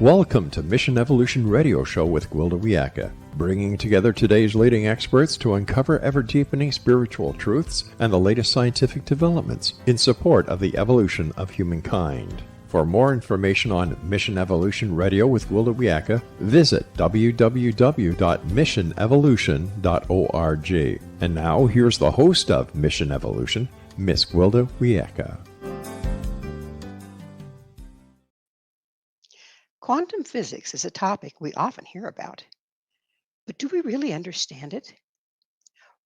Welcome to Mission Evolution Radio Show with Gwilda Wiyaka, bringing together today's leading experts to uncover ever-deepening spiritual truths and the latest scientific developments in support of the evolution of humankind. For more information on Mission Evolution Radio with Gwilda Wiyaka, visit www.missionevolution.org. And now, here's the host of Mission Evolution, Miss Gwilda Wiyaka. Quantum physics is a topic we often hear about. But do we really understand it?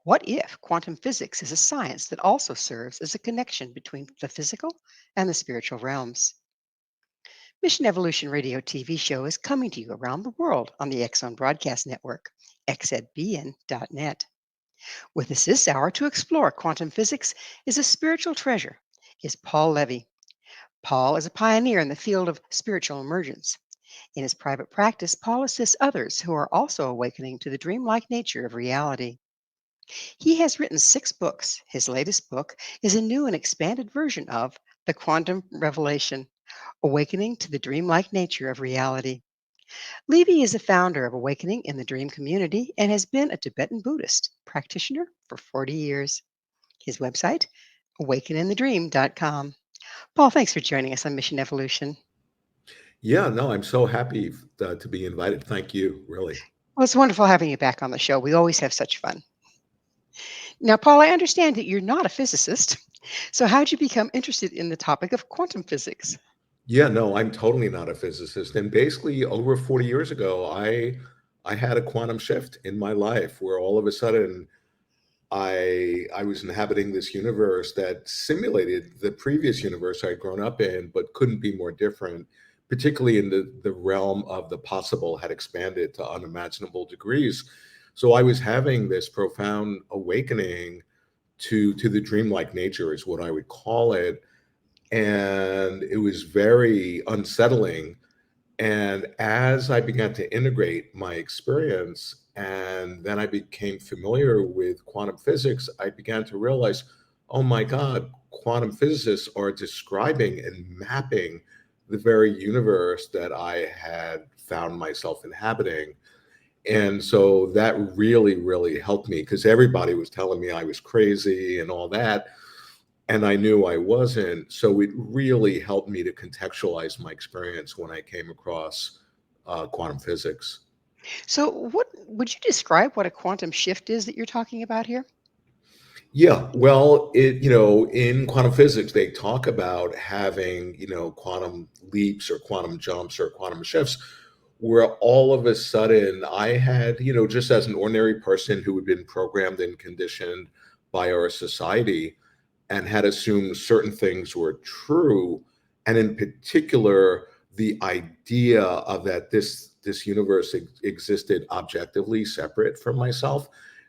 What if quantum physics is a science that also serves as a connection between the physical and the spiritual realms? Mission Evolution Radio TV show is coming to you around the world on the X Zone Broadcast Network, xzbn.net. With us this hour to explore quantum physics is a spiritual treasure, is Paul Levy. Paul is a pioneer in the field of spiritual emergence. In his private practice, Paul assists others who are also awakening to the dreamlike nature of reality. He has written 6 books. His latest book is a new and expanded version of The Quantum Revelation, Awakening to the Dreamlike Nature of Reality. Levy is the founder of Awakening in the Dream Community and has been a Tibetan Buddhist practitioner for 40 years. His website, awakeninthedream.com. Paul, thanks for joining us on Mission Evolution. Yeah, no, I'm so happy to be invited. Thank you, really. Well, it's wonderful having you back on the show. We always have such fun. Now, Paul, I understand that you're not a physicist. So how did you become interested in the topic of quantum physics? Yeah, no, I'm totally not a physicist. And basically, over 40 years ago, I had a quantum shift in my life where all of a sudden I was inhabiting this universe that simulated the previous universe I'd grown up in, but couldn't be more different. Particularly in the realm of the possible had expanded to unimaginable degrees. So I was having this profound awakening to the dreamlike nature is what I would call it. And it was very unsettling. And as I began to integrate my experience, and then I became familiar with quantum physics, I began to realize, oh my God, quantum physicists are describing and mapping the very universe that I had found myself inhabiting. And so that really, really helped me because everybody was telling me I was crazy and all that. And I knew I wasn't. So it really helped me to contextualize my experience when I came across quantum physics. So what would you describe what a quantum shift is that you're talking about here? Yeah, well, in quantum physics, they talk about having, quantum leaps or quantum jumps or quantum shifts, where all of a sudden I had, just as an ordinary person who had been programmed and conditioned by our society and had assumed certain things were true, and in particular, the idea of that this universe existed objectively separate from myself.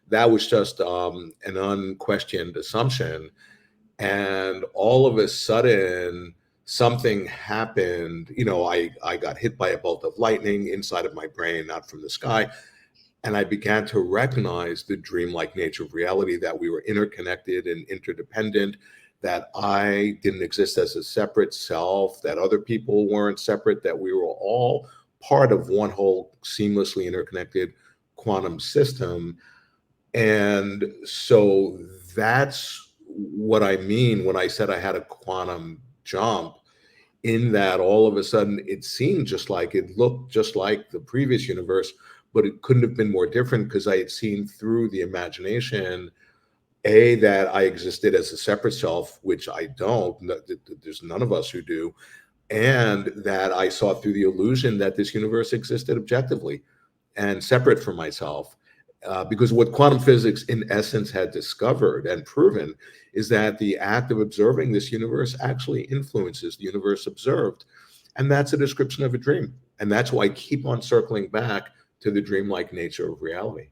That was just an unquestioned assumption. And all of a sudden, something happened. I got hit by a bolt of lightning inside of my brain, not from the sky. And I began to recognize the dreamlike nature of reality, that we were interconnected and interdependent, that I didn't exist as a separate self, that other people weren't separate, that we were all part of one whole seamlessly interconnected quantum system. And so that's what I mean when I said I had a quantum jump, in that all of a sudden it looked just like the previous universe, but it couldn't have been more different because I had seen through the imagination, that I existed as a separate self, which I don't. There's none of us who do. And that I saw through the illusion that this universe existed objectively and separate from myself. Because what quantum physics in essence had discovered and proven is that the act of observing this universe actually influences the universe observed. And that's a description of a dream. And that's why I keep on circling back to the dreamlike nature of reality.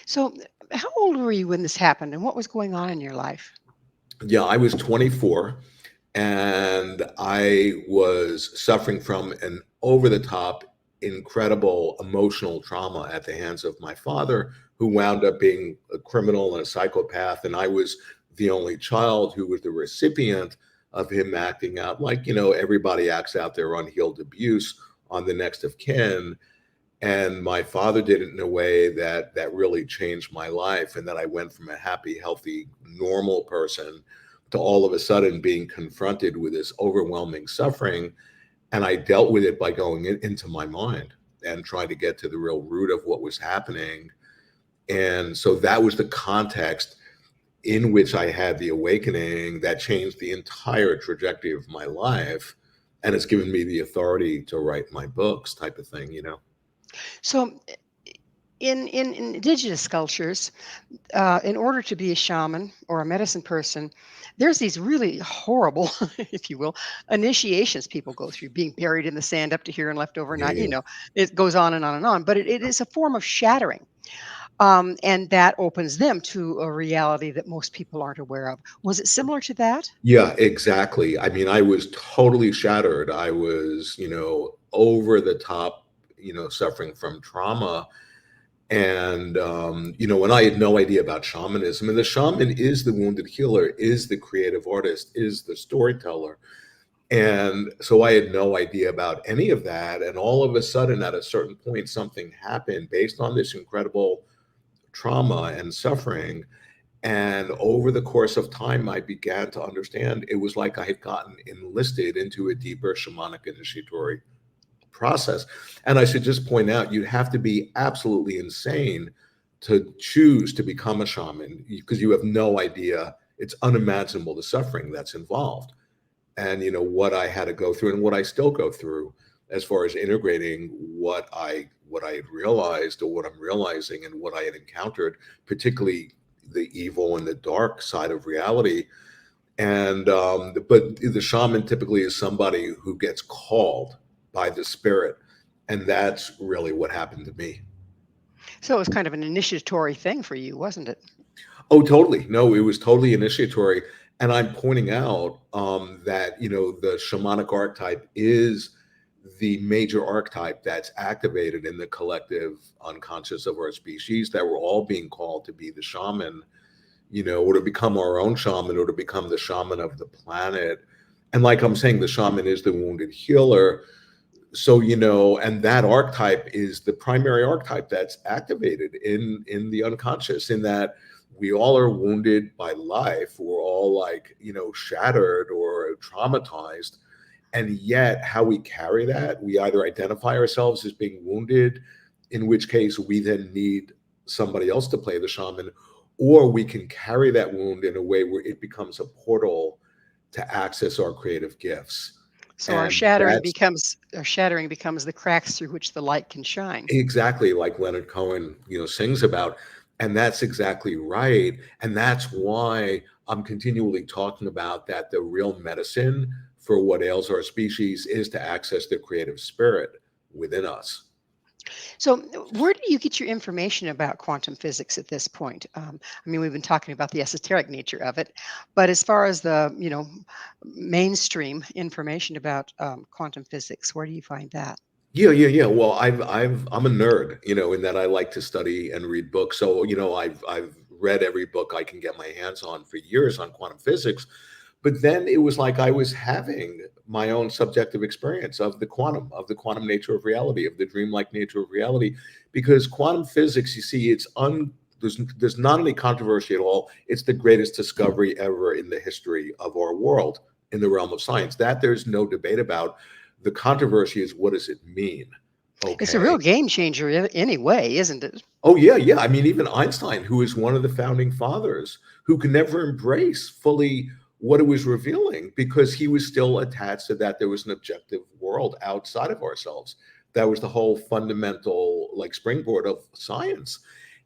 So how old were you when this happened and what was going on in your life? Yeah, I was 24 and I was suffering from an over-the-top incredible emotional trauma at the hands of my father, who wound up being a criminal and a psychopath. And I was the only child who was the recipient of him acting out like, everybody acts out their unhealed abuse on the next of kin. And my father did it in a way that really changed my life, and that I went from a happy, healthy, normal person to all of a sudden being confronted with this overwhelming suffering. And I dealt with it by going into my mind and trying to get to the real root of what was happening. And so that was the context in which I had the awakening that changed the entire trajectory of my life. And it's given me the authority to write my books, type of thing, you know? So, in indigenous cultures, in order to be a shaman or a medicine person, there's these really horrible, if you will, initiations people go through, being buried in the sand up to here and left Yeah, overnight. yeah. It goes on and on and on, but it is a form of shattering. And that opens them to a reality that most people aren't aware of. Was it similar to that? Yeah, exactly. I mean, I was totally shattered. I was, over the top, suffering from trauma. And, when I had no idea about shamanism, and the shaman is the wounded healer, is the creative artist, is the storyteller. And so I had no idea about any of that. And all of a sudden, at a certain point, something happened based on this incredible trauma and suffering. And over the course of time, I began to understand it was like I had gotten enlisted into a deeper shamanic initiatory process. And I should just point out, you have to be absolutely insane to choose to become a shaman, because you have no idea. It's unimaginable the suffering that's involved. And what I had to go through, and what I still go through, as far as integrating what I had realized, or what I'm realizing, and what I had encountered, particularly the evil and the dark side of reality. And but the shaman typically is somebody who gets called by the spirit, and that's really what happened to me. So it was kind of an initiatory thing for you, wasn't it? Oh, totally. No, it was totally initiatory. And I'm pointing out that, the shamanic archetype is the major archetype that's activated in the collective unconscious of our species, that we're all being called to be the shaman, or to become our own shaman, or to become the shaman of the planet. And like I'm saying, the shaman is the wounded healer. So, and that archetype is the primary archetype that's activated in the unconscious, in that we all are wounded by life. We're all, like, shattered or traumatized. And yet how we carry that, we either identify ourselves as being wounded, in which case we then need somebody else to play the shaman, or we can carry that wound in a way where it becomes a portal to access our creative gifts. So And that's our shattering becomes the cracks through which the light can shine. exactly like Leonard Cohen, sings about. And that's exactly right. And that's why I'm continually talking about that the real medicine for what ails our species is to access the creative spirit within us. So, where do you get your information about quantum physics at this point? I mean, we've been talking about the esoteric nature of it, but as far as the mainstream information about quantum physics, where do you find that? Yeah, yeah, yeah. Well, I'm a nerd, in that I like to study and read books. So, I've read every book I can get my hands on for years on quantum physics. But then it was like I was having my own subjective experience of the quantum nature of reality, of the dreamlike nature of reality, because quantum physics, you see, there's not any controversy at all. It's the greatest discovery ever in the history of our world in the realm of science. That there's no debate about. The controversy is, what does it mean? It's a real Okay. game changer anyway, isn't it? Oh, yeah, yeah. I mean, even Einstein, who is one of the founding fathers, who could never embrace fully what it was revealing, because he was still attached to that there was an objective world outside of ourselves. That was the whole fundamental, like, springboard of science.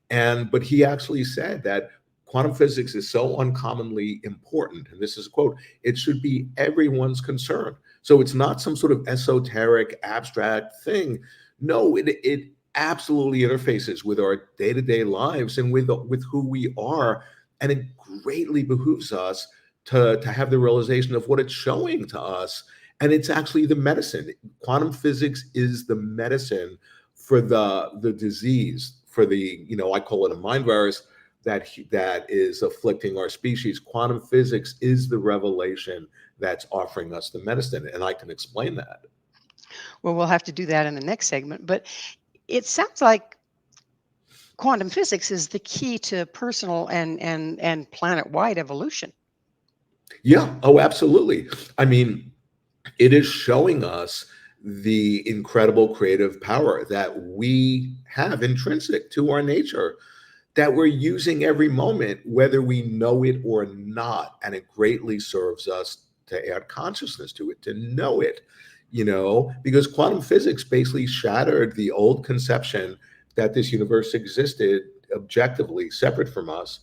But he actually said that quantum physics is so uncommonly important, and this is a quote, it should be everyone's concern. So it's not some sort of esoteric, abstract thing. No, it absolutely interfaces with our day-to-day lives and with who we are. And it greatly behooves us to have the realization of what it's showing to us. And it's actually the medicine. Quantum physics is the medicine for the disease, for the, I call it a mind virus that is afflicting our species. Quantum physics is the revelation that's offering us the medicine, and I can explain that. Well, we'll have to do that in the next segment. But it sounds like quantum physics is the key to personal and planet-wide evolution. Yeah, oh, absolutely. I mean, it is showing us the incredible creative power that we have intrinsic to our nature, that we're using every moment, whether we know it or not. And it greatly serves us to add consciousness to it, to know it, because quantum physics basically shattered the old conception that this universe existed objectively separate from us,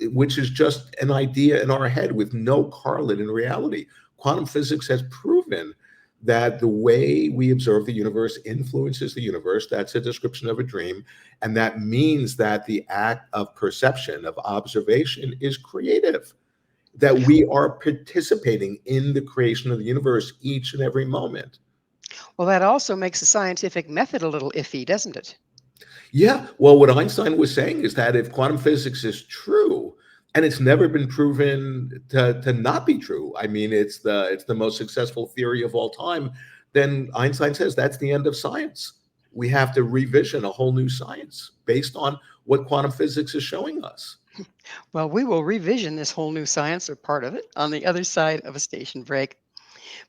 which is just an idea in our head with no correlate in reality. Quantum physics has proven that the way we observe the universe influences the universe. That's a description of a dream. And that means that the act of perception, of observation, is creative, that we are participating in the creation of the universe each and every moment. Well, that also makes the scientific method a little iffy, doesn't it? Yeah. Well, what Einstein was saying is that if quantum physics is true, and it's never been proven to not be true, I mean, it's the most successful theory of all time, then Einstein says that's the end of science. We have to revision a whole new science based on what quantum physics is showing us. Well, we will revision this whole new science or part of it on the other side of a station break.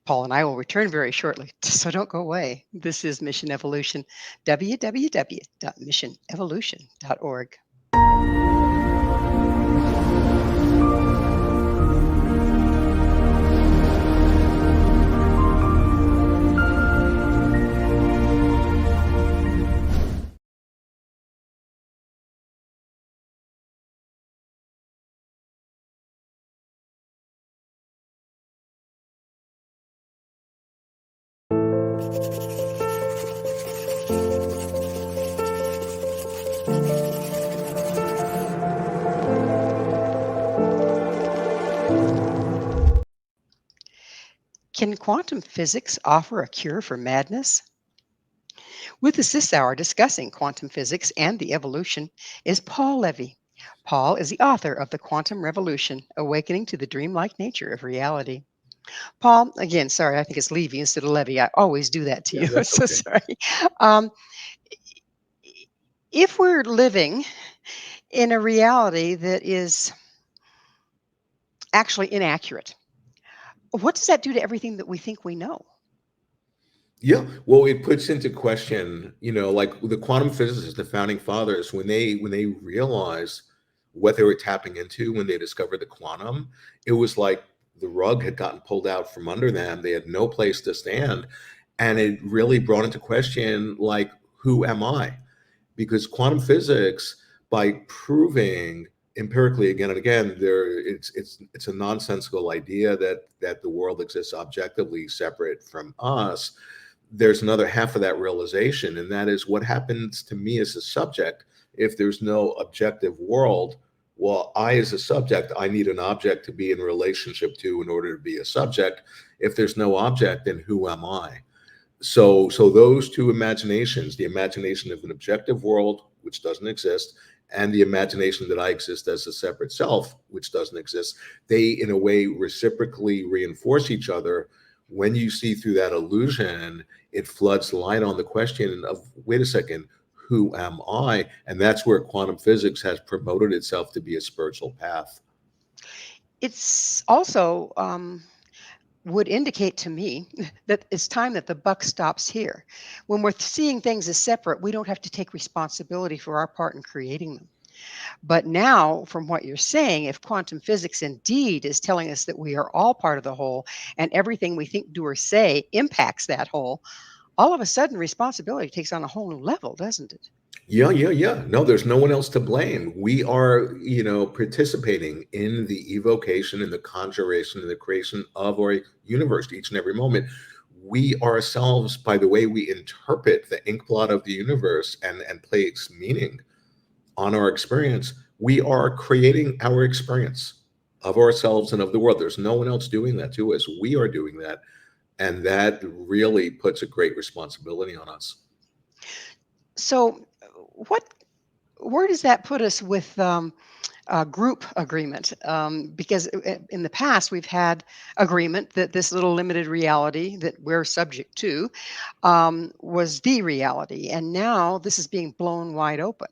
Paul and I will return very shortly, so don't go away. This is Mission Evolution, www.missionevolution.org. Can quantum physics offer a cure for madness? With us this hour discussing quantum physics and the evolution is Paul Levy. Paul is the author of The Quantum Revolution, Awakening to the Dreamlike Nature of Reality. Paul, again, sorry, I think it's Levy instead of Levy. I always do that to Yeah, you. that's So okay. sorry. Um, if we're living in a reality that is actually inaccurate, what does that do to everything that we think we know? Yeah, well, it puts into question, like the quantum physicists, the founding fathers, when they realized what they were tapping into when they discovered the quantum, it was like the rug had gotten pulled out from under them. They had no place to stand, and it really brought into question, like, who am I? Because quantum physics, by proving empirically again and again, it's a nonsensical idea that the world exists objectively separate from us. There's another half of that realization, and that is what happens to me as a subject if there's no objective world. Well, I, as a subject, I need an object to be in relationship to in order to be a subject. If there's no object, then who am I? So those two imaginations, the imagination of an objective world, which doesn't exist, and the imagination that I exist as a separate self, which doesn't exist, they in a way reciprocally reinforce each other. When you see through that illusion, it floods light on the question of, wait a second, who am I? And that's where quantum physics has promoted itself to be a spiritual path. It's also would indicate to me that it's time that the buck stops here. When we're seeing things as separate, we don't have to take responsibility for our part in creating them. But now, from what you're saying, if quantum physics indeed is telling us that we are all part of the whole and everything we think, do, or say impacts that whole, all of a sudden responsibility takes on a whole new level, doesn't it? Yeah, yeah, yeah. No, there's no one else to blame. We are, participating in the evocation and the conjuration and the creation of our universe each and every moment. We ourselves, by the way we interpret the ink blot of the universe and place meaning on our experience, we are creating our experience of ourselves and of the world. There's no one else doing that to us. We are doing that. And that really puts a great responsibility on us. So, what Where does that put us with group agreement? Because in the past, we've had agreement that this little limited reality that we're subject to was the reality. And now this is being blown wide open.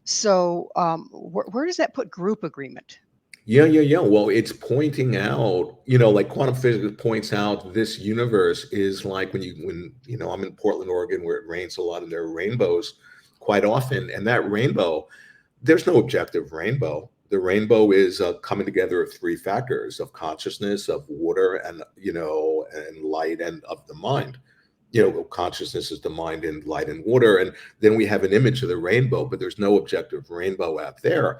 So, where does that put group agreement? Yeah. Well, it's pointing out, like quantum physics points out this universe is like when I'm in Portland, Oregon, where it rains a lot and there are rainbows quite often. And that rainbow, there's no objective rainbow. The rainbow is a coming together of three factors of consciousness, of water, and light and of the mind. Consciousness is the mind and light and water. And then we have an image of the rainbow, but there's no objective rainbow out there.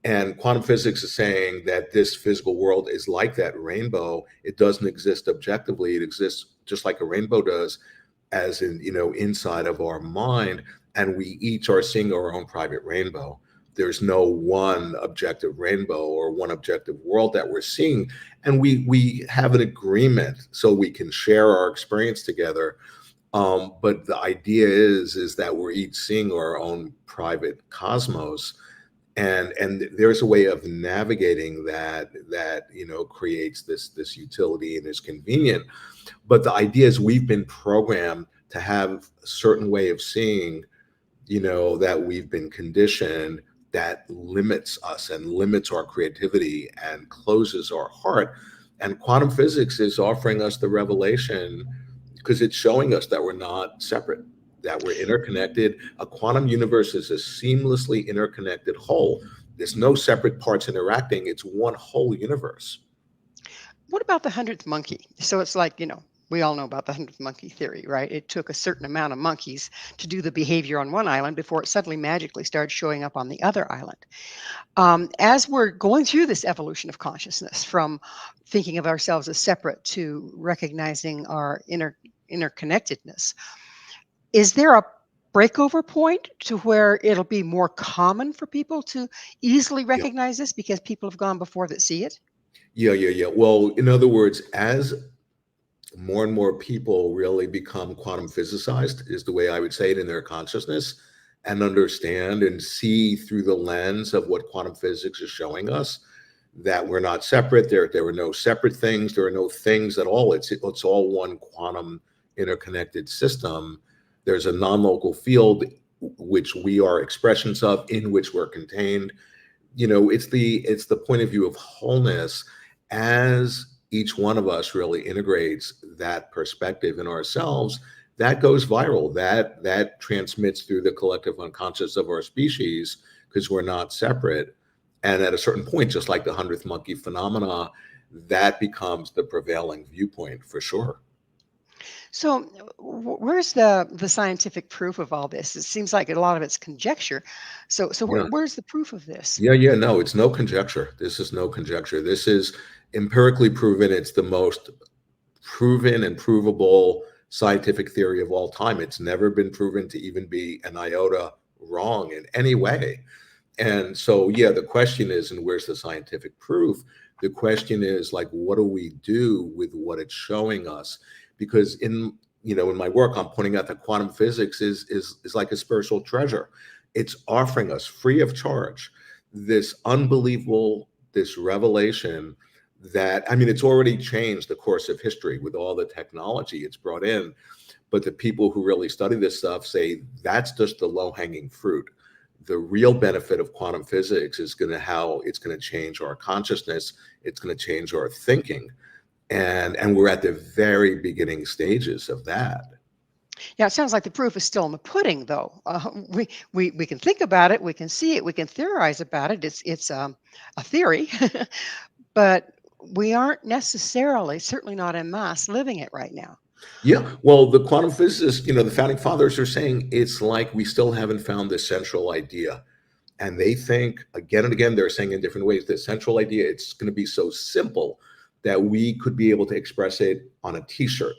And quantum physics is saying that this physical world is like that rainbow. It doesn't exist objectively. It exists just like a rainbow does, as in, inside of our mind. And we each are seeing our own private rainbow. There's no one objective rainbow or one objective world that we're seeing. And we have an agreement so we can share our experience together. But the idea is that we're each seeing our own private cosmos, and there's a way of navigating that creates this utility and is convenient. But the idea is we've been programmed to have a certain way of seeing, that we've been conditioned, that limits us and limits our creativity and closes our heart. And quantum physics is offering us the revelation because it's showing us that we're not separate, that we're interconnected. A quantum universe is a seamlessly interconnected whole. There's no separate parts interacting. It's one whole universe. What about the 100th monkey? So it's like, we all know about the 100th monkey theory, right? It took a certain amount of monkeys to do the behavior on one island before it suddenly magically started showing up on the other island. As we're going through this evolution of consciousness from thinking of ourselves as separate to recognizing our interconnectedness, is there a breakover point to where it'll be more common for people to easily Yeah. recognize this because people have gone before that see it? Yeah. Well, in other words, as more and more people really become quantum physicized, is the way I would say it, in their consciousness, and understand and see through the lens of what quantum physics is showing us, that we're not separate. There were no separate things. There are no things at all. It's all one quantum interconnected system. There's a non-local field which we are expressions of, in which we're contained. It's the point of view of wholeness. As each one of us really integrates that perspective in ourselves, that goes viral, that transmits through the collective unconscious of our species, because we're not separate. And at a certain point, just like the 100th monkey phenomena, that becomes the prevailing viewpoint for sure. So, where's the scientific proof of all this? It seems like a lot of it's conjecture. So Yeah. where's the proof of this? Yeah. No, it's no conjecture. This is no conjecture. This is empirically proven. It's the most proven and provable scientific theory of all time. It's never been proven to even be an iota wrong in any way. And so, yeah, the question is, and where's the scientific proof? The question is, like, what do we do with what it's showing us? Because in my work, I'm pointing out that quantum physics is like a spiritual treasure. It's offering us free of charge this unbelievable, this revelation that, I mean, it's already changed the course of history with all the technology it's brought in. But the people who really study this stuff say that's just the low-hanging fruit. The real benefit of quantum physics is how it's going to change our consciousness. It's going to change our thinking. And we're at the very beginning stages of that. Yeah, it sounds like the proof is still in the pudding, though. We can think about it, we can see it, we can theorize about it. It's a theory, but we aren't necessarily, certainly not en masse, living it right now. Yeah, well, the quantum physicists, the founding fathers are saying it's like we still haven't found the central idea. And they think again and again, they're saying in different ways, the central idea, it's going to be so simple that we could be able to express it on a t-shirt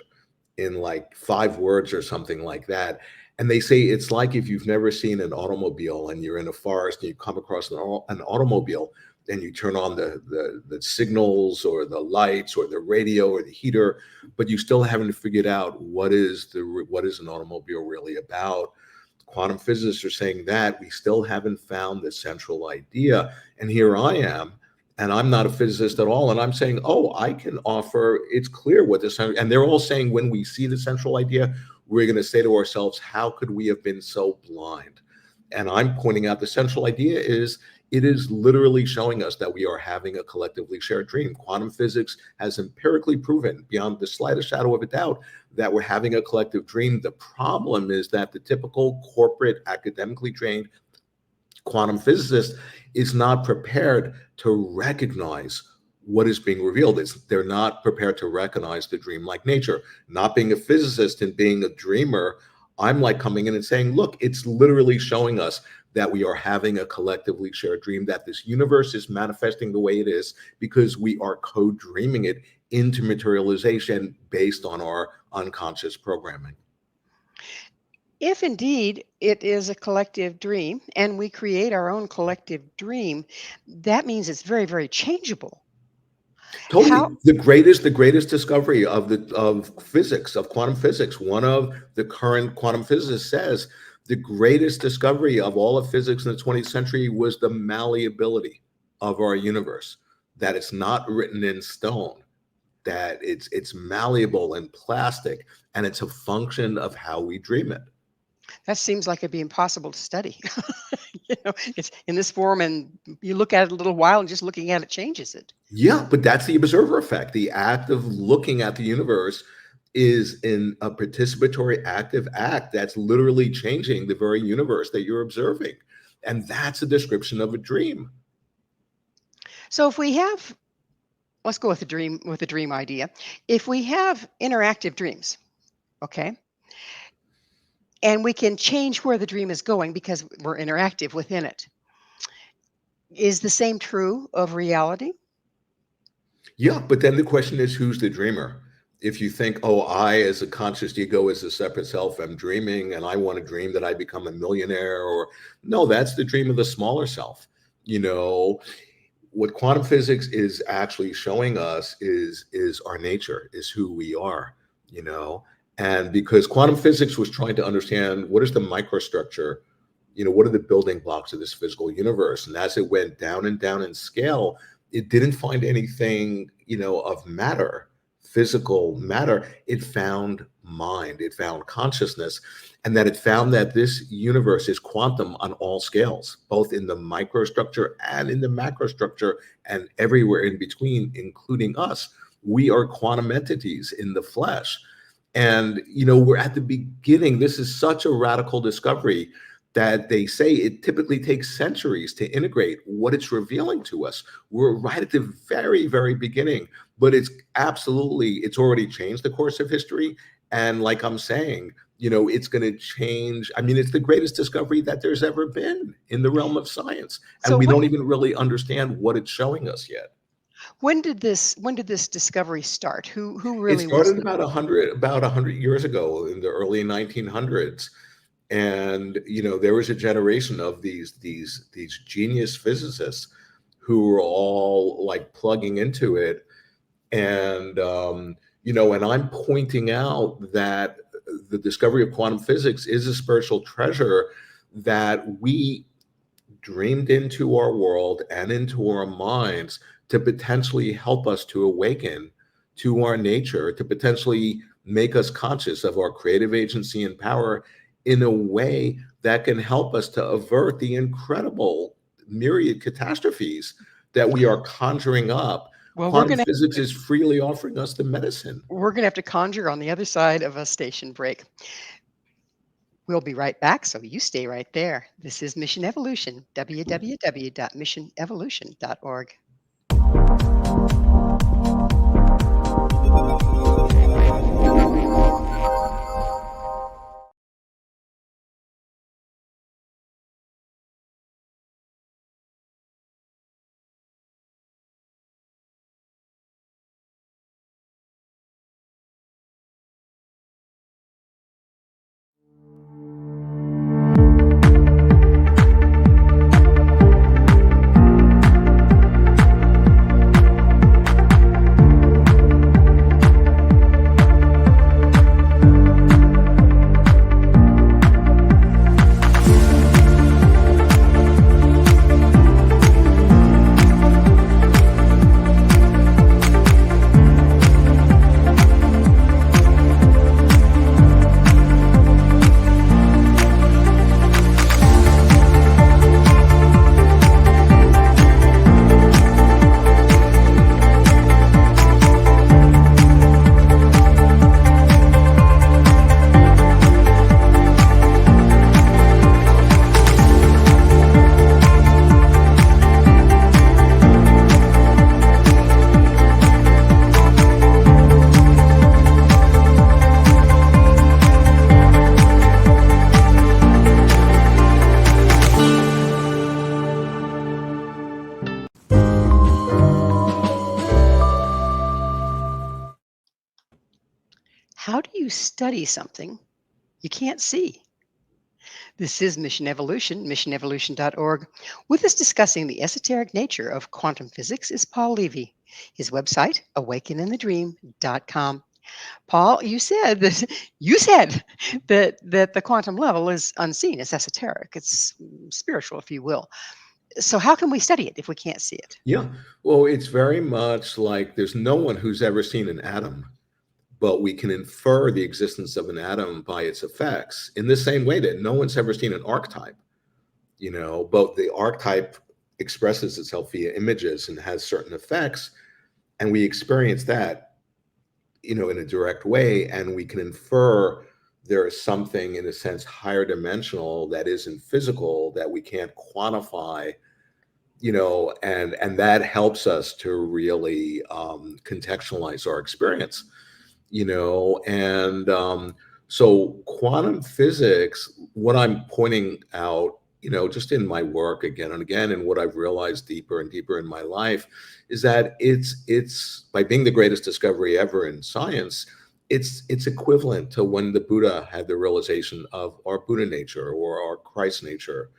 in like 5 words or something like that. And they say it's like if you've never seen an automobile and you're in a forest and you come across an automobile, and you turn on the signals or the lights or the radio or the heater, but you still haven't figured out what is an automobile really about. Quantum physicists are saying that we still haven't found the central idea. And here I am, and I'm not a physicist at all. And I'm saying, oh, I can offer, it's clear what the central, and they're all saying when we see the central idea, we're going to say to ourselves, how could we have been so blind? And I'm pointing out the central idea is it is literally showing us that we are having a collectively shared dream. Quantum physics has empirically proven beyond the slightest shadow of a doubt that we're having a collective dream. The problem is that the typical corporate academically trained quantum physicist is not prepared to recognize what is being revealed. They're not prepared to recognize the dreamlike nature. Not being a physicist and being a dreamer, I'm like coming in and saying, look, it's literally showing us that we are having a collectively shared dream, that this universe is manifesting the way it is because we are co-dreaming it into materialization based on our unconscious programming. If indeed it is a collective dream and we create our own collective dream, that means it's very, very changeable. Totally. How, The greatest discovery of physics, of quantum physics, one of the current quantum physicists says the greatest discovery of all of physics in the 20th century was the malleability of our universe, that it's not written in stone, that it's malleable and plastic, and it's a function of how we dream it. that seems like it'd be impossible to study. It's in this form, and you look at it a little while, and just looking at it changes it. Yeah, but that's the observer effect. The act of looking at the universe is in a participatory active act that's literally changing the very universe that you're observing. And that's a description of a dream. So if we have, let's go with the dream idea. If we have interactive dreams, okay, and we can change where the dream is going because we're interactive within it, is the same true of reality? Yeah, but then the question is, who's the dreamer? If you think, oh, I as a conscious ego, as a separate self, am dreaming and I want to dream that I become a millionaire, or no, that's the dream of the smaller self. What quantum physics is actually showing us is our nature, is who we are, and because quantum physics was trying to understand what is the microstructure, what are the building blocks of this physical universe, and as it went down and down in scale, it didn't find anything, of matter, physical matter. It found mind, it found consciousness, and that it found that this universe is quantum on all scales, both in the microstructure and in the macrostructure and everywhere in between, including us. We are quantum entities in the flesh. And, we're at the beginning. This is such a radical discovery that they say it typically takes centuries to integrate what it's revealing to us. We're right at the very, very beginning, but it's already changed the course of history. And like I'm saying, it's going to change. I mean, it's the greatest discovery that there's ever been in the realm of science. And So we don't even really understand what it's showing us yet. when did this discovery start? Who It really was started about 100 years ago in the early 1900s. And there was a generation of these genius physicists who were all like plugging into it, and and I'm pointing out that the discovery of quantum physics is a spiritual treasure that we dreamed into our world and into our minds to potentially help us to awaken to our nature, to potentially make us conscious of our creative agency and power in a way that can help us to avert the incredible myriad catastrophes that we are conjuring up. Well, Quantum physics is freely offering us the medicine. we're going to have to conjure on the other side of a station break. We'll be right back, so you stay right there. This is Mission Evolution, www.missionevolution.org. How do you study something you can't see? This is Mission Evolution, missionevolution.org. With us discussing the esoteric nature of quantum physics is Paul Levy. His website, awakeninthedream.com. Paul, you said that the quantum level is unseen. It's esoteric. It's spiritual, if you will. So how can we study it if we can't see it? Yeah. Well, it's very much like there's no one who's ever seen an atom, but we can infer the existence of an atom by its effects in the same way that no one's ever seen an archetype, but the archetype expresses itself via images and has certain effects, and we experience that, in a direct way, and we can infer there is something, in a sense, higher dimensional that isn't physical, that we can't quantify, and that helps us to really contextualize our experience, and so quantum physics, what I'm pointing out, just in my work again and again, and what I've realized deeper and deeper in my life, is that it's by being the greatest discovery ever in science, it's equivalent to when the Buddha had the realization of our Buddha nature or our Christ nature,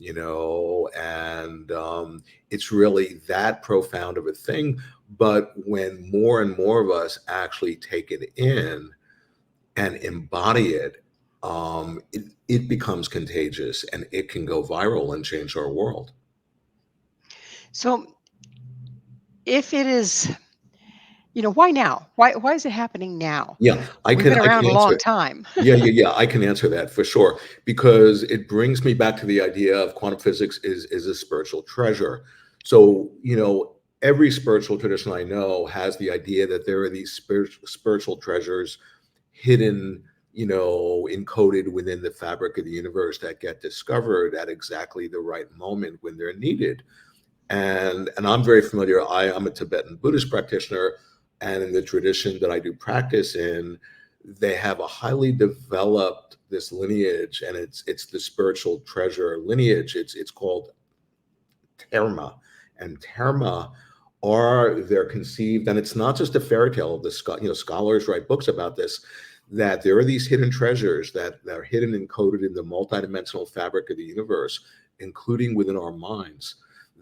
and it's really that profound of a thing. But when more and more of us actually take it in and embody it, it becomes contagious and it can go viral and change our world. So if it is, why now? Why is it happening now? Yeah, We've been I around can a answer long it. time. Yeah. I can answer that for sure, because it brings me back to the idea of quantum physics is a spiritual treasure. So, every spiritual tradition I know has the idea that there are these spiritual treasures hidden, encoded within the fabric of the universe that get discovered at exactly the right moment when they're needed. And I'm very familiar. I'm a Tibetan Buddhist practitioner, and in the tradition that I do practice in, they have a highly developed this lineage, and it's the spiritual treasure lineage. It's called Terma, and Terma are they're conceived, and it's not just a fairy tale. Scholars write books about this. That there are these hidden treasures that are hidden and coded in the multidimensional fabric of the universe, including within our minds,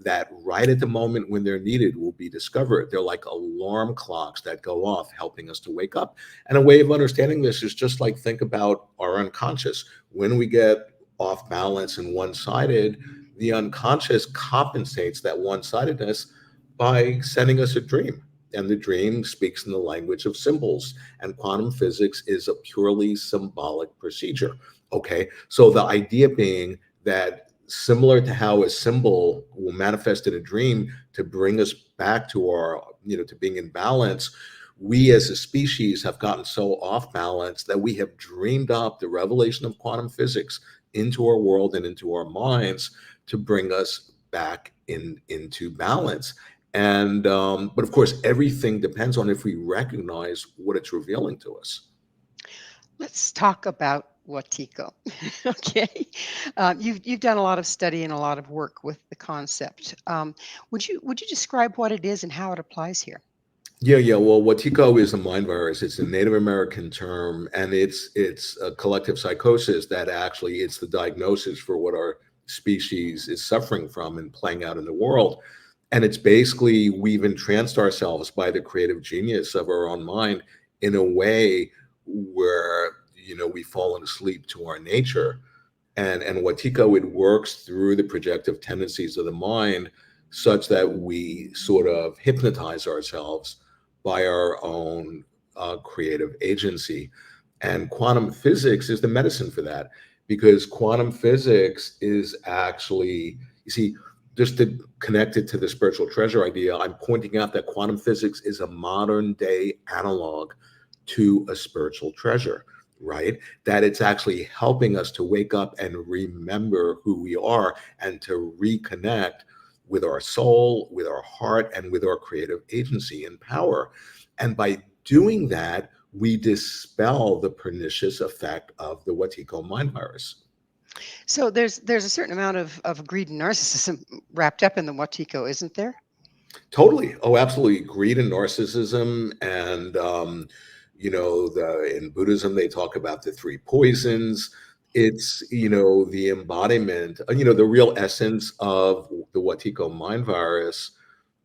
that right at the moment when they're needed will be discovered. They're like alarm clocks that go off, helping us to wake up. And a way of understanding this is just like think about our unconscious. When we get off balance and one-sided, the unconscious compensates that one-sidedness by sending us a dream. And the dream speaks in the language of symbols. And quantum physics is a purely symbolic procedure. Okay. So the idea being that similar to how a symbol will manifest in a dream to bring us back to our, to being in balance, we as a species have gotten so off balance that we have dreamed up the revelation of quantum physics into our world and into our minds to bring us back into balance. And but of course, everything depends on if we recognize what it's revealing to us. Let's talk about wetiko. Okay, you've done a lot of study and a lot of work with the concept. Would you describe what it is and how it applies here? Yeah. Well, wetiko is a mind virus. It's a Native American term, and it's a collective psychosis that actually it's the diagnosis for what our species is suffering from and playing out in the world. And it's basically we've entranced ourselves by the creative genius of our own mind in a way where we've fallen asleep to our nature. And wetiko, it works through the projective tendencies of the mind such that we sort of hypnotize ourselves by our own creative agency. And quantum physics is the medicine for that, because quantum physics is actually, you see, just to connect it to the spiritual treasure idea, I'm pointing out that quantum physics is a modern day analog to a spiritual treasure, right? That it's actually helping us to wake up and remember who we are and to reconnect with our soul, with our heart, and with our creative agency and power. And by doing that, we dispel the pernicious effect of the wetiko mind virus. So there's a certain amount of greed and narcissism wrapped up in the wetiko, isn't there? Totally. Oh, absolutely. Greed and narcissism and In Buddhism, they talk about the three poisons. It's, the embodiment, the real essence of the wetiko mind virus,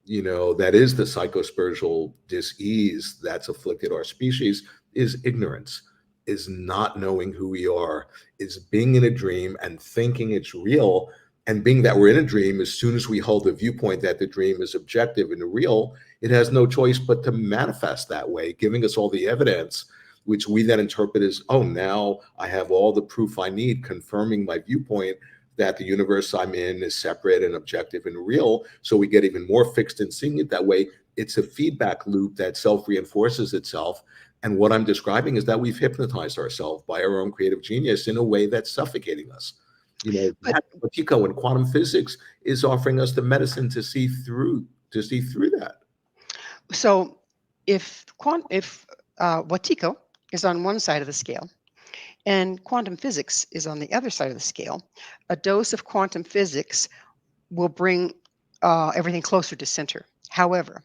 that is the psychospiritual dis-ease that's afflicted our species, is ignorance, is not knowing who we are, is being in a dream and thinking it's real. And being that we're in a dream, as soon as we hold the viewpoint that the dream is objective and real, it has no choice but to manifest that way, giving us all the evidence, which we then interpret as, oh, now I have all the proof I need, confirming my viewpoint that the universe I'm in is separate and objective and real. So we get even more fixed in seeing it that way. It's a feedback loop that self-reinforces itself. And what I'm describing is that we've hypnotized ourselves by our own creative genius in a way that's suffocating us. But That wetiko in quantum physics is offering us the medicine to see through that. so if Wetiko is on one side of the scale and quantum physics is on the other side of the scale, a dose of quantum physics will bring everything closer to center. However,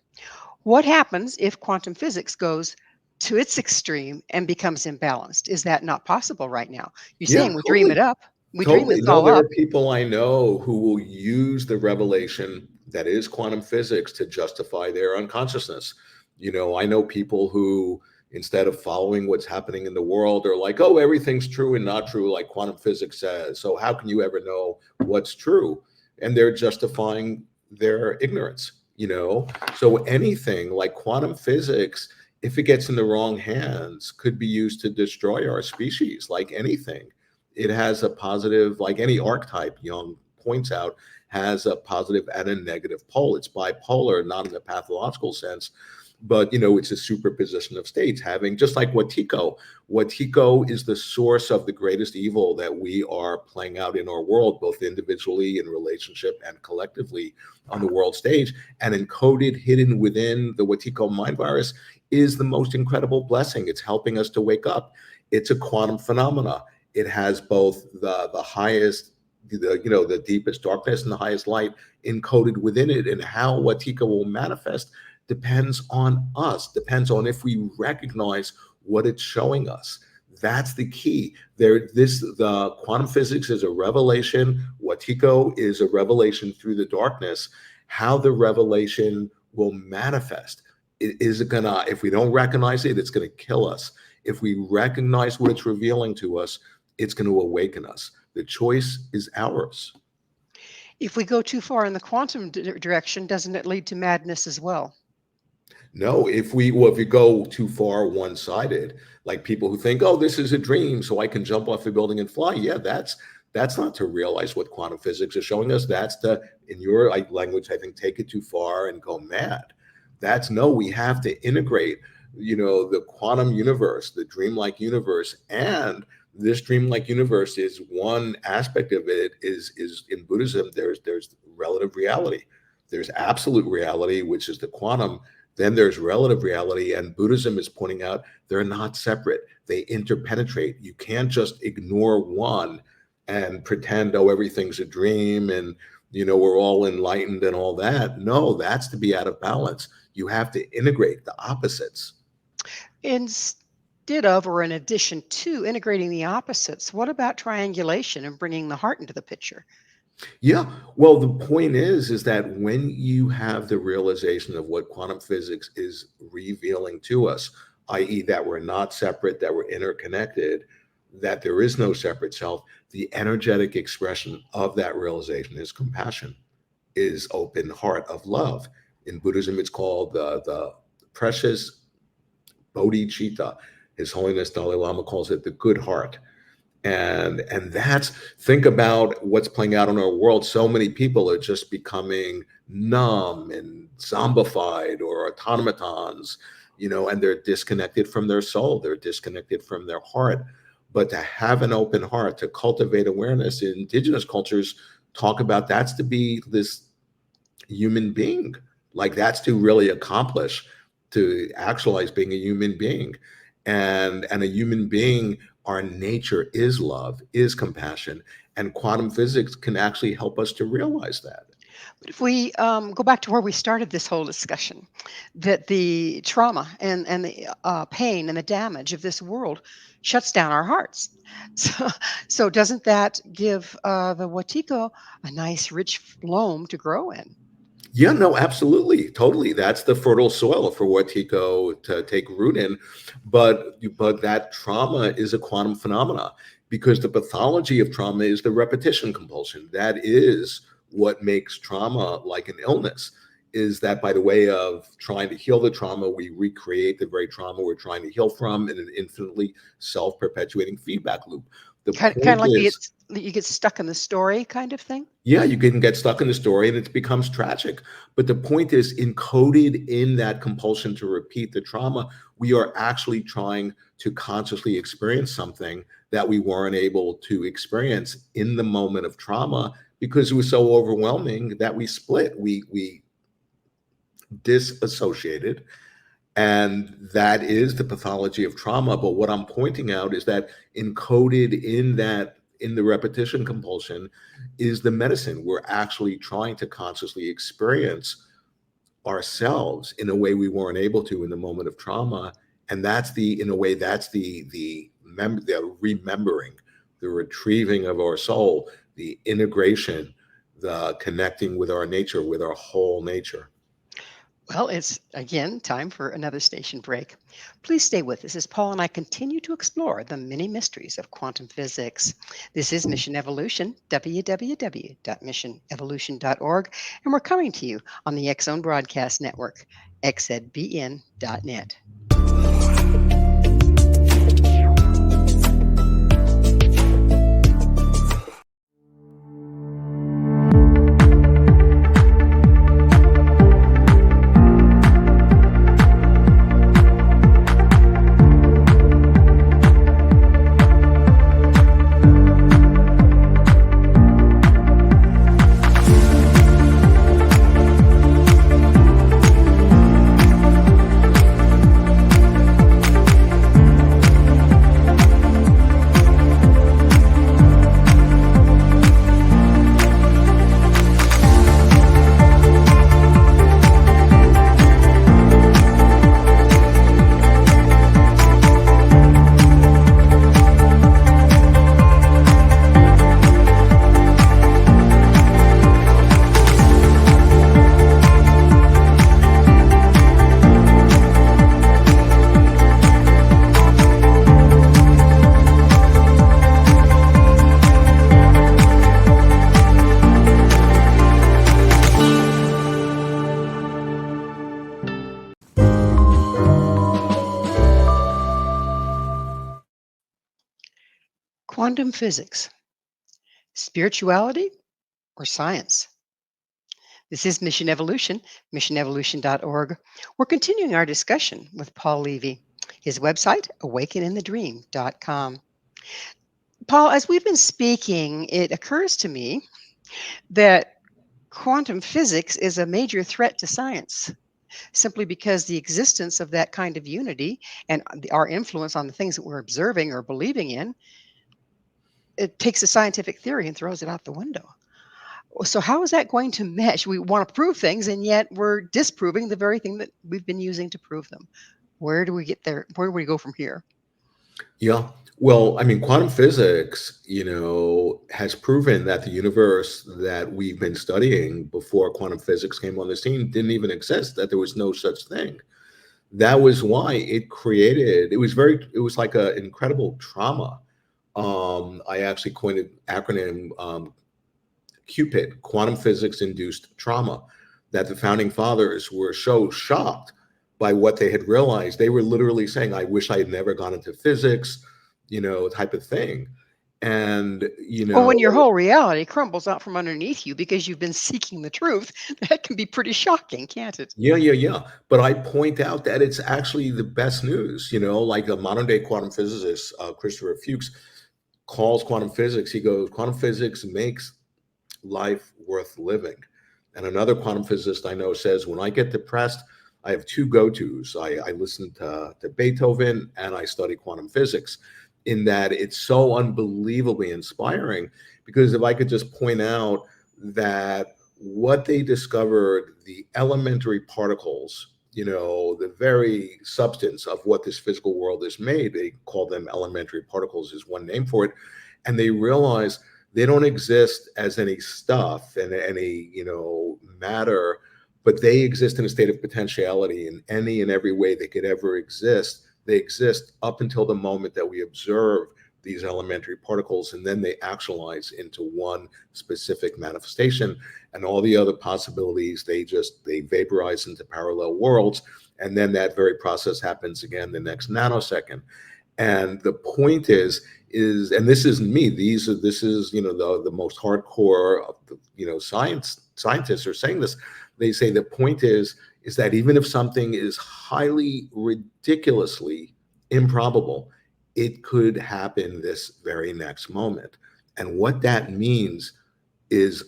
what happens if quantum physics goes to its extreme and becomes imbalanced? Is that not possible right now? You're Yeah, saying we dream totally. it up. We dream Totally. this No, all there up. are people I know who will use the revelation that is quantum physics to justify their unconsciousness. I know people who, instead of following what's happening in the world, are like, oh, everything's true and not true, like quantum physics says. So how can you ever know what's true? And they're justifying their ignorance. So anything like quantum physics, if it gets in the wrong hands, could be used to destroy our species, like anything. It has a positive, like any archetype, Jung points out, has a positive and a negative pole. It's bipolar, not in the pathological sense, but it's a superposition of states, having, just like wetiko. Wetiko is the source of the greatest evil that we are playing out in our world, both individually, in relationship, and collectively on the world stage. And encoded, hidden within the wetiko mind virus is the most incredible blessing. It's helping us to wake up. It's a quantum phenomena. It has both the highest, the deepest darkness and the highest light encoded within it. And how wetiko will manifest depends on us, depends on if we recognize what it's showing us. That's the key. The quantum physics is a revelation. Wetiko is a revelation through the darkness. How the revelation will manifest. Is it gonna, if we don't recognize it, it's gonna kill us. If we recognize what it's revealing to us, it's going to awaken us. The choice is ours. If we go too far in the quantum direction, doesn't it lead to madness as well? No, if we go too far one-sided, like people who think, oh, this is a dream, so I can jump off the building and fly. Yeah, that's not to realize what quantum physics is showing us. That's to, in your language, I think, take it too far and go mad. That's no, we have to integrate, the quantum universe, the dreamlike universe. And this dreamlike universe is one aspect of it. Is in Buddhism, there's relative reality. There's absolute reality, which is the quantum. Then there's relative reality, and Buddhism is pointing out they're not separate. They interpenetrate. You can't just ignore one and pretend, oh, everything's a dream and we're all enlightened and all that. No, that's to be out of balance. You have to integrate the opposites. Instead of, or in addition to integrating the opposites, what about triangulation and bringing the heart into the picture? Yeah. Well, the point is that when you have the realization of what quantum physics is revealing to us, i.e., that we're not separate, that we're interconnected, that there is no separate self, the energetic expression of that realization is compassion, is open heart of love. In Buddhism, it's called the precious bodhicitta. His Holiness Dalai Lama calls it the good heart. And that's, think about what's playing out in our world. So many people are just becoming numb and zombified or automatons, and they're disconnected from their soul, they're disconnected from their heart. But to have an open heart, to cultivate awareness, in indigenous cultures talk about, that's to be this human being. Like, that's to really accomplish, to actualize being a human being. And a human being, our nature is love, is compassion, and quantum physics can actually help us to realize that. But if we go back to where we started this whole discussion, that the trauma and the pain and the damage of this world shuts down our hearts. So, so doesn't that give the wetiko a nice rich loam to grow in? Yeah, no, absolutely, totally. That's the fertile soil for Wetiko to take root in. But that trauma is a quantum phenomena because the pathology of trauma is the repetition compulsion. That is what makes trauma like an illness. Is that by the way of trying to heal the trauma, we recreate the very trauma we're trying to heal from in an infinitely self-perpetuating feedback loop. The Kind point of like is, you get stuck in the story kind of thing. yeah, you can get stuck in the story and it becomes tragic. But the point is, encoded in that compulsion to repeat the trauma, we are actually trying to consciously experience something that we weren't able to experience in the moment of trauma because it was so overwhelming that we split. We disassociated, and that is the pathology of trauma. But what I'm pointing out is that encoded in that, in the repetition compulsion, is the medicine. We're actually trying to consciously experience ourselves in a way we weren't able to in the moment of trauma. And that's the, in a way, that's the remembering, the retrieving of our soul, the integration, the connecting with our nature, with our whole nature. Well, it's again time for another station break. Please stay with us as Paul and I continue to explore the many mysteries of quantum physics. This is Mission Evolution, www.missionevolution.org, and we're coming to you on the X Zone Broadcast Network, xzbn.net. Quantum physics, spirituality, or science? This is Mission Evolution, missionevolution.org. We're continuing our discussion with Paul Levy. His website, awakeninthedream.com. Paul, as we've been speaking, it occurs to me that quantum physics is a major threat to science simply because the existence of that kind of unity and our influence on the things that we're observing or believing in, it takes a scientific theory and throws it out the window. So how is that going to mesh? We want to prove things, and yet we're disproving the very thing that we've been using to prove them. Where do we get there? Where do we go from here? Yeah. Well, I mean, quantum physics, has proven that the universe that we've been studying before quantum physics came on the scene didn't even exist, that there was no such thing. That was why it was like an incredible trauma. I actually coined an acronym, QPIT, quantum physics induced trauma, that the founding fathers were so shocked by what they had realized. They were literally saying, I wish I had never gone into physics, type of thing. And, Well, when your whole reality crumbles out from underneath you because you've been seeking the truth, that can be pretty shocking, can't it? yeah, yeah, yeah. But I point out that it's actually the best news, like a modern day quantum physicist, Christopher Fuchs, calls quantum physics. He goes, quantum physics makes life worth living. And another quantum physicist I know says, when I get depressed, I have two go-tos. I listen to Beethoven and I study quantum physics, in that it's so unbelievably inspiring. Because if I could just point out that what they discovered, the elementary particles, the very substance of what this physical world is made, they call them elementary particles, is one name for it. And they realized they don't exist as any stuff and any, matter, but they exist in a state of potentiality in any and every way they could ever exist. They exist up until the moment that we observe these elementary particles, and then they actualize into one specific manifestation, and all the other possibilities they vaporize into parallel worlds, and then that very process happens again the next nanosecond. And the point is, and this isn't me, this is the most hardcore of the, scientists are saying this. They say the point is that even if something is highly ridiculously improbable, it could happen this very next moment. And what that means is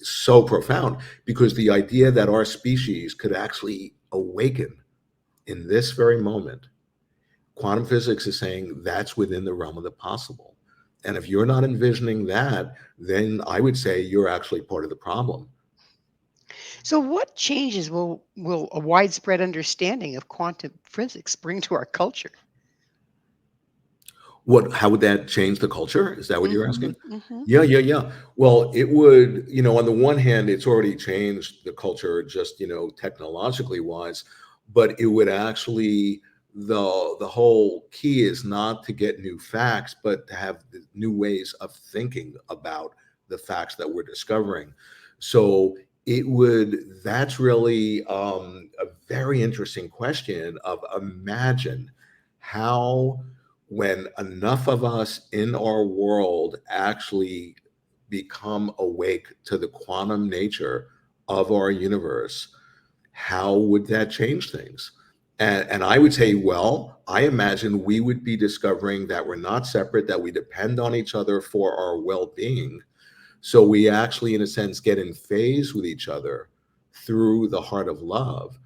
so profound, because the idea that our species could actually awaken in this very moment, quantum physics is saying that's within the realm of the possible. And if you're not envisioning that, then I would say you're actually part of the problem. So, what changes will a widespread understanding of quantum physics bring to our culture? How would that change the culture? Is that what you're Hmm. asking? Hmm. Yeah, yeah, yeah. Well, it would, on the one hand, it's already changed the culture just, technologically wise, but it would actually, the whole key is not to get new facts, but to have the new ways of thinking about the facts that we're discovering. So that's really a very interesting question of, imagine how, when enough of us in our world actually become awake to the quantum nature of our universe, how would that change things? And I would say, well, I imagine we would be discovering that we're not separate, that we depend on each other for our well-being. So we actually, in a sense, get in phase with each other through the heart of love.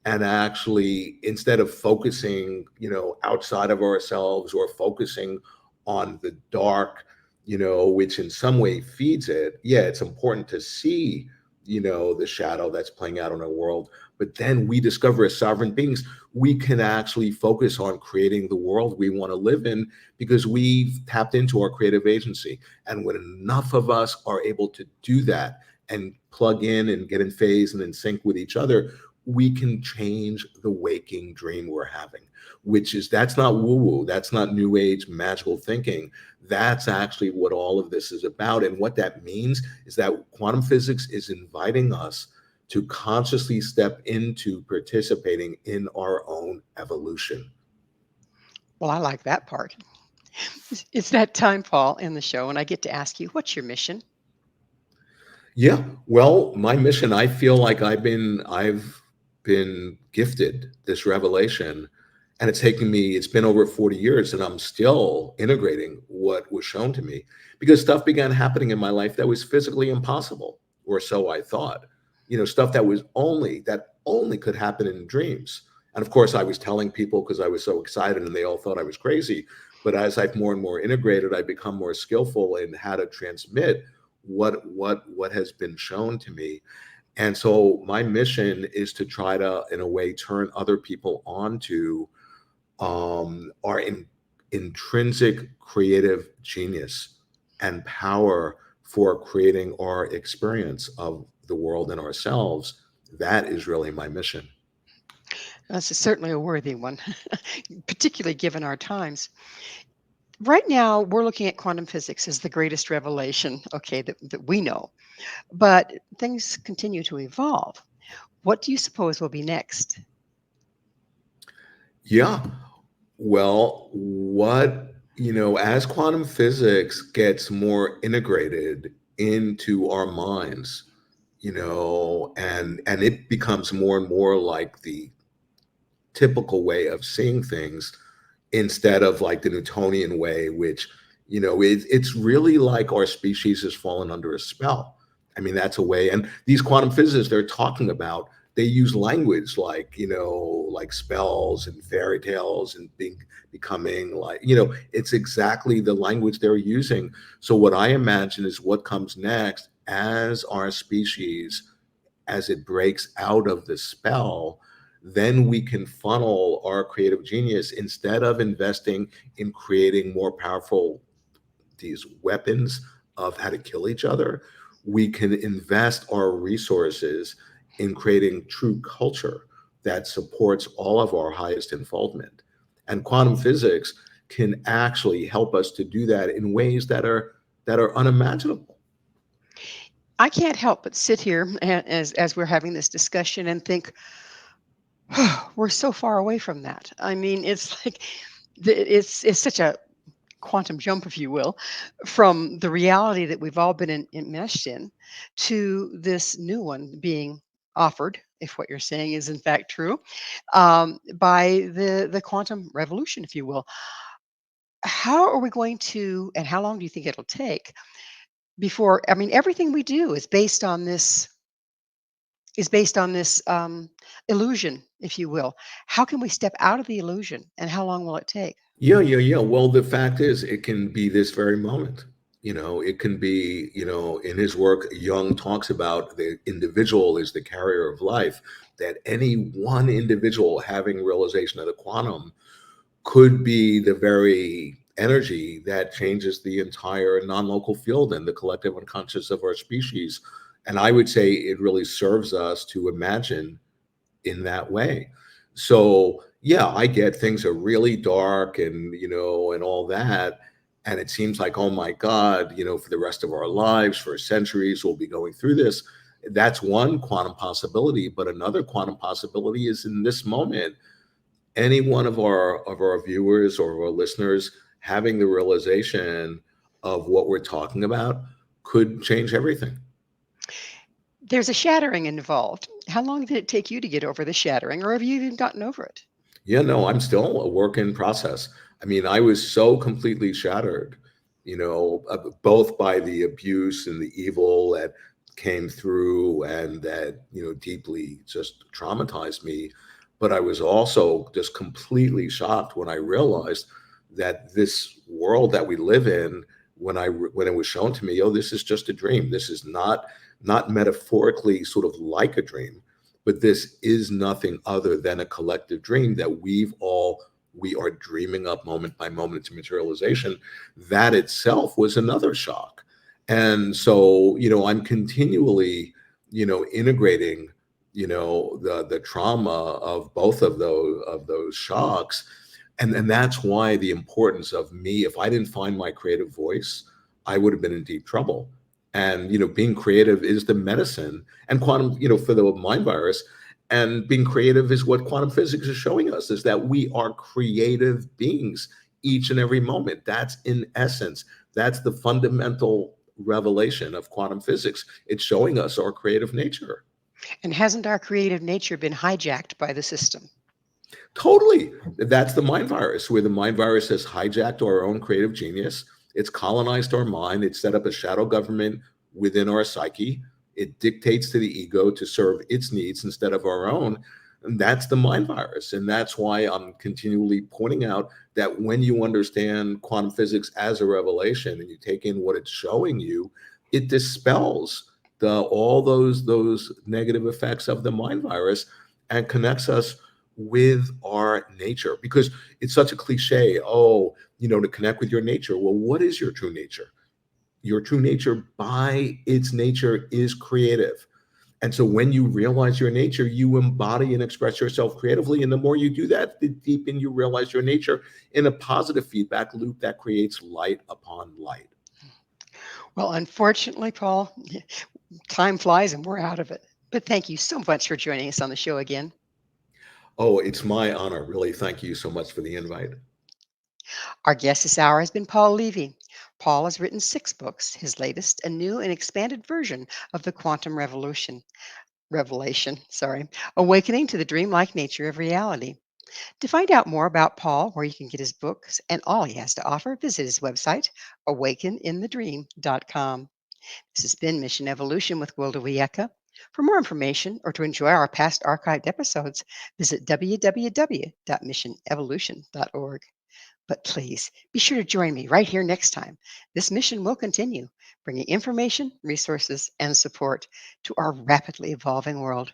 And actually, instead of focusing, outside of ourselves, or focusing on the dark, which in some way feeds it. Yeah, it's important to see, the shadow that's playing out in our world. But then we discover, as sovereign beings, we can actually focus on creating the world we want to live in, because we've tapped into our creative agency. And when enough of us are able to do that and plug in and get in phase and in sync with each other, we can change the waking dream we're having, that's not woo woo. That's not new age magical thinking. That's actually what all of this is about. And what that means is that quantum physics is inviting us to consciously step into participating in our own evolution. Well, I like that part. It's that time, Paul, in the show, and I get to ask you, what's your mission? Yeah. Well, my mission, I feel like I've been gifted this revelation, and it's been over 40 years, and I'm still integrating what was shown to me, because stuff began happening in my life that was physically impossible, or so I thought. Stuff that only could happen in dreams. And of course, I was telling people because I was so excited, and they all thought I was crazy. But as I've more and more integrated, I become more skillful in how to transmit what has been shown to me. And so my mission is to try to, in a way, turn other people on to our intrinsic creative genius and power for creating our experience of the world and ourselves. That is really my mission. That's certainly a worthy one, particularly given our times. Right now, we're looking at quantum physics as the greatest revelation, okay, that we know. But things continue to evolve. What do you suppose will be next? Yeah. Well, as quantum physics gets more integrated into our minds, and it becomes more and more like the typical way of seeing things, instead of like the Newtonian way, which, it's really like our species has fallen under a spell. I mean, that's a way. And these quantum physicists they're talking about, they use language like, like spells and fairy tales and becoming like, it's exactly the language they're using. So what I imagine is what comes next as our species, as it breaks out of the spell, then we can funnel our creative genius instead of investing in creating more powerful these weapons of how to kill each other. We can invest our resources in creating true culture that supports all of our highest unfoldment. And quantum physics can actually help us to do that in ways that are unimaginable. I can't help but sit here as we're having this discussion and think, we're so far away from that. I mean, it's like it's such a quantum jump, if you will, from the reality that we've all been enmeshed in to this new one being offered, if what you're saying is in fact true, by the quantum revolution, if you will. How are we going to, and how long do you think it'll take before? I mean, everything we do is based on this illusion, if you will. How can we step out of the illusion, and how long will it take? Yeah. Well, the fact is, it can be this very moment. It can be, in his work, Jung talks about the individual is the carrier of life, that any one individual having realization of the quantum could be the very energy that changes the entire non-local field and the collective unconscious of our species. And I would say it really serves us to imagine in that way. So yeah, I get things are really dark and and all that. And it seems like, oh my God, for the rest of our lives, for centuries, we'll be going through this. That's one quantum possibility. But another quantum possibility is in this moment, any one of our viewers or our listeners having the realization of what we're talking about could change everything. There's a shattering involved. How long did it take you to get over the shattering, or have you even gotten over it? Yeah, no, I'm still a work in process. I mean, I was so completely shattered, both by the abuse and the evil that came through and that, deeply just traumatized me. But I was also just completely shocked when I realized that this world that we live in, when it was shown to me, oh, this is just a dream. This is not metaphorically sort of like a dream, but this is nothing other than a collective dream that we are dreaming up moment by moment to materialization. That itself was another shock. And so, I'm continually, integrating, the trauma of both of those shocks. And that's why the importance of me, if I didn't find my creative voice, I would have been in deep trouble. And being creative is the medicine, and quantum, for the mind virus, and being creative is what quantum physics is showing us, is that we are creative beings each and every moment. That's in essence, that's the fundamental revelation of quantum physics. It's showing us our creative nature. And hasn't our creative nature been hijacked by the system? Totally. That's the mind virus, where the mind virus has hijacked our own creative genius. It's colonized our mind. It's set up a shadow government within our psyche. It dictates to the ego to serve its needs instead of our own. And that's the mind virus. And that's why I'm continually pointing out that when you understand quantum physics as a revelation and you take in what it's showing you, it dispels all those negative effects of the mind virus and connects us with our nature, because it's such a cliche. Oh, to connect with your nature. Well, what is your true nature? Your true nature by its nature is creative. And so when you realize your nature, you embody and express yourself creatively. And the more you do that, the deeper you realize your nature in a positive feedback loop that creates light upon light. Well, unfortunately, Paul, time flies and we're out of it. But thank you so much for joining us on the show again. Oh, it's my honor. Really, thank you so much for the invite. Our guest this hour has been Paul Levy. Paul has written 6 books, his latest, a new and expanded version of the Quantum Revelation, Awakening to the Dreamlike Nature of Reality. To find out more about Paul, where you can get his books and all he has to offer, visit his website, awakeninthedream.com. This has been Mission Evolution with Gwilda Wiyaka. For more information or to enjoy our past archived episodes, visit www.missionevolution.org. But please be sure to join me right here next time. This mission will continue. bringing information, resources, and support to our rapidly evolving world.